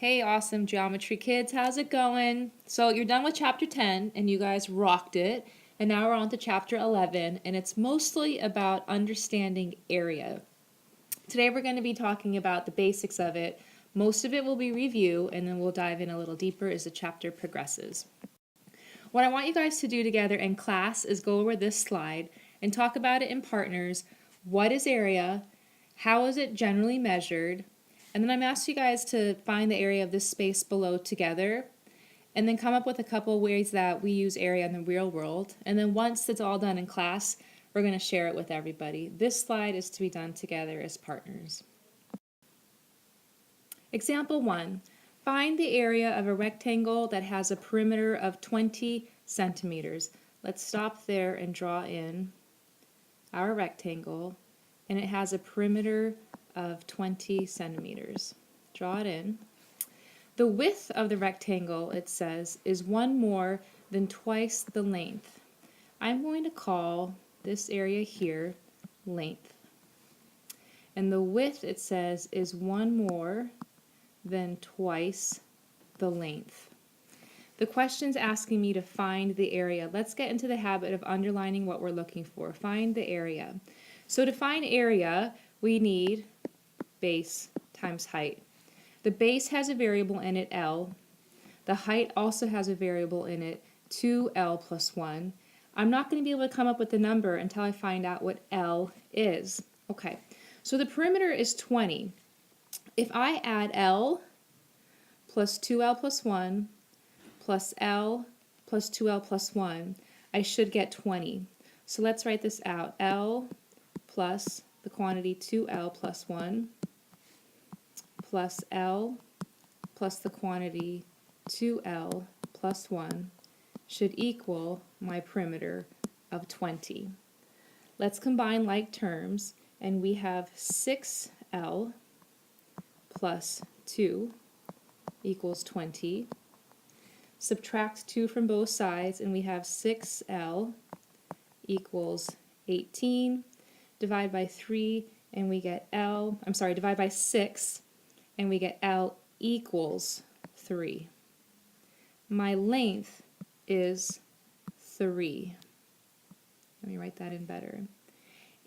Hey, awesome geometry kids, how's it going? So you're done with chapter 10 and you guys rocked it. And now we're on to chapter 11 and it's mostly about understanding area. Today we're going to be talking about the basics of it. Most of it will be review and then we'll dive in a little deeper as the chapter progresses. What I want you guys to do together in class is go over this slide and talk about it in partners. What is area? How is it generally measured? And then I'm asking you guys to find the area of this space below together and then come up with a couple ways that we use area in the real world. And then once it's all done in class, we're going to share it with everybody. This slide is to be done together as partners. Example 1. Find the area of a rectangle that has a perimeter of 20 centimeters. Let's stop there and draw in our rectangle, and it has a perimeter of 20 centimeters. Draw it in. The width of the rectangle, it says, is one more than twice the length. I'm going to call this area here length. And the width, it says, is one more than twice the length. The question's asking me to find the area. Let's get into the habit of underlining what we're looking for. Find the area. So to find area, we need base times height. The base has a variable in it, L. The height also has a variable in it, 2L plus 1. I'm not going to be able to come up with the number until I find out what L is. Okay, so the perimeter is 20. If I add L plus 2L plus 1 plus L plus 2L plus 1, I should get 20. So let's write this out. L plus the quantity 2L plus 1 plus L plus the quantity 2L plus 1 should equal my perimeter of 20. Let's combine like terms, and we have 6L plus 2 equals 20. Subtract 2 from both sides, and we have 6L equals 18. Divide by 3, and we get divide by 6, and we get L equals 3. My length is 3. Let me write that in better.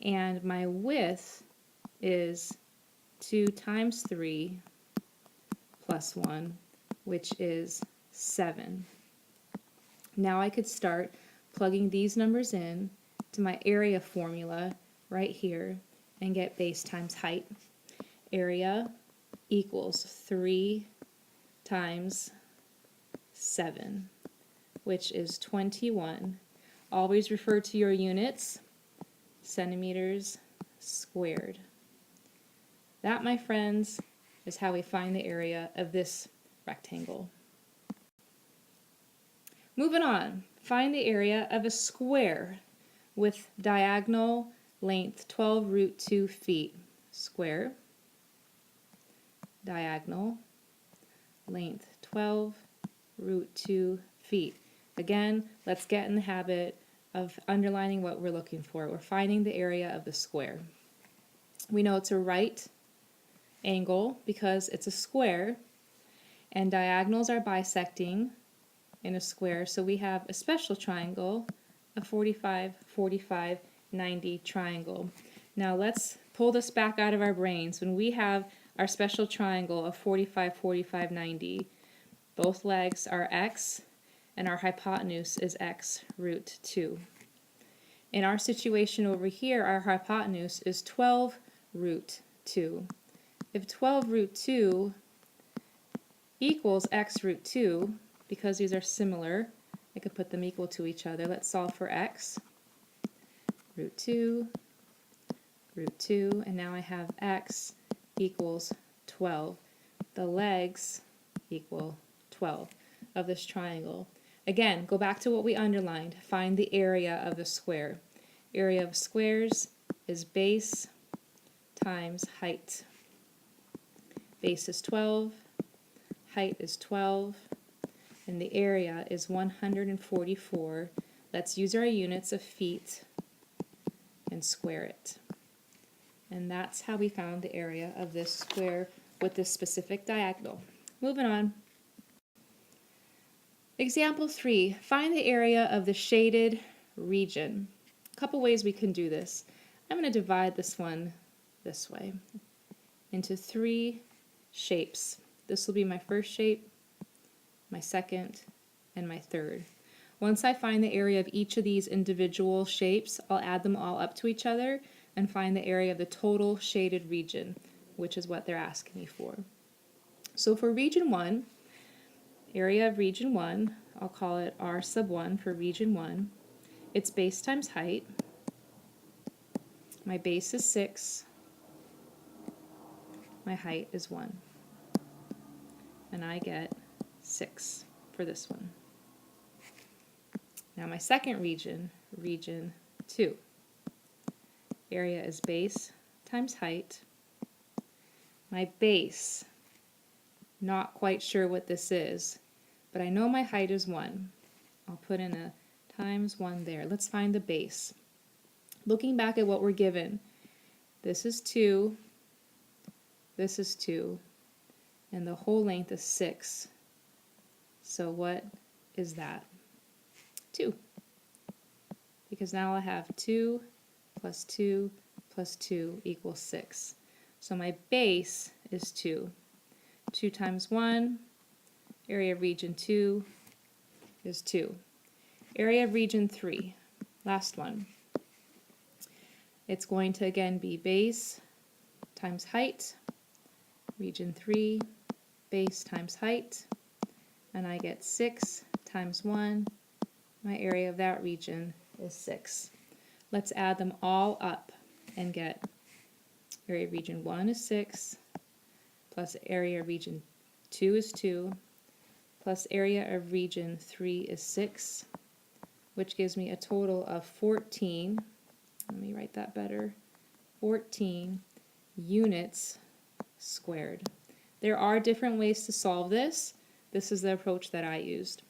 And my width is 2 times 3 plus 1, which is 7. Now I could start plugging these numbers in to my area formula right here and get base times height. Area equals 3 times 7, which is 21. Always refer to your units, centimeters squared. That, my friends, is how we find the area of this rectangle. Moving on, find the area of a square with diagonal length 12 root 2 feet. Square, diagonal, length 12 root 2 feet. Again, let's get in the habit of underlining what we're looking for. We're finding the area of the square. We know it's a right angle because it's a square, and diagonals are bisecting in a square, so we have a special triangle, a 45, 45, 90 triangle. Now let's pull this back out of our brains. When we have our special triangle of 45, 45, 90, both legs are x, and our hypotenuse is x root 2. In our situation over here, our hypotenuse is 12 root 2. If 12 root 2 equals x root 2, because these are similar, I could put them equal to each other. Let's solve for x. Root 2, and now I have x equals 12. The legs equal 12 of this triangle. Again, go back to what we underlined. Find the area of the square. Area of squares is base times height. Base is 12, height is 12, and the area is 144. Let's use our units of feet and square it. And that's how we found the area of this square with this specific diagonal. Moving on. Example 3, find the area of the shaded region. A couple ways we can do this. I'm going to divide this one this way into 3 shapes. This will be my first shape, my second, and my third. Once I find the area of each of these individual shapes, I'll add them all up to each other and find the area of the total shaded region, which is what they're asking me for. So for region 1, area of region 1, I'll call it R sub 1 for region 1. It's base times height. My base is 6. My height is 1. And I get 6 for this one. Now my second region, region 2. Area is base times height. My base, not quite sure what this is, but I know my height is 1. I'll put in a times 1 there. Let's find the base. Looking back at what we're given, this is 2, this is 2, and the whole length is 6. So what is that? 2. Because now I have 2 plus 2 plus 2 equals 6. So my base is 2. 2 times 1, area of region 2 is 2. Area of region 3, last one. It's going to again be base times height, region 3, base times height, and I get 6 times 1. My area of that region is 6. Let's add them all up and get area of region 1 is 6, plus area of region 2 is 2, plus area of region 3 is 6, which gives me a total of 14. Let me write that better. 14 units squared. There are different ways to solve this. This is the approach that I used.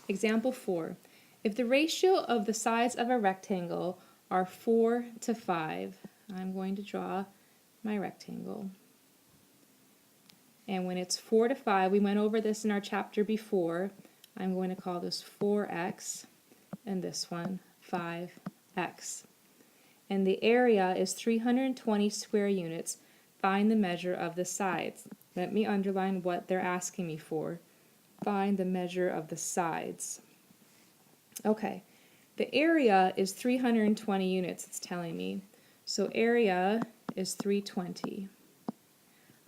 Example 4. If the ratio of the sides of a rectangle are 4 to 5, I'm going to draw my rectangle. And when it's 4 to 5, we went over this in our chapter before, I'm going to call this 4x and this one 5x. And the area is 320 square units. Find the measure of the sides. Let me underline what they're asking me for. Find the measure of the sides. Okay, the area is 320 units, it's telling me. So area is 320.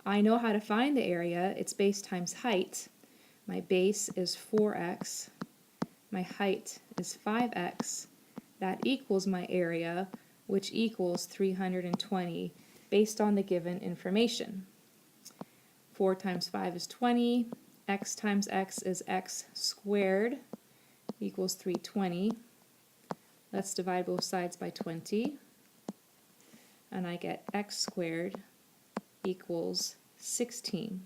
I know how to find the area. It's base times height. My base is 4x. My height is 5x. That equals my area, which equals 320 based on the given information. 4 times 5 is 20. X times x is x squared equals 320. Let's divide both sides by 20. And I get x squared equals 16.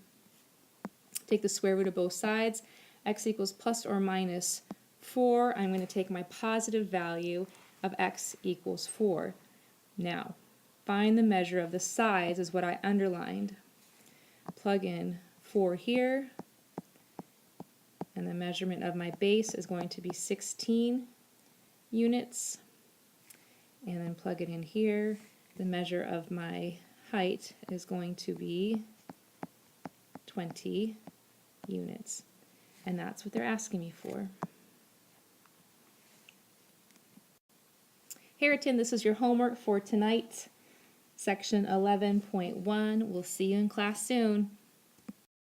Take the square root of both sides. X equals plus or minus 4. I'm going to take my positive value of x equals 4. Now, find the measure of the sides is what I underlined. Plug in 4 here, and the measurement of my base is going to be 16 units. And then plug it in here. The measure of my height is going to be 20 units. And that's what they're asking me for. Harriton, this is your homework for tonight, section 11.1. We'll see you in class soon.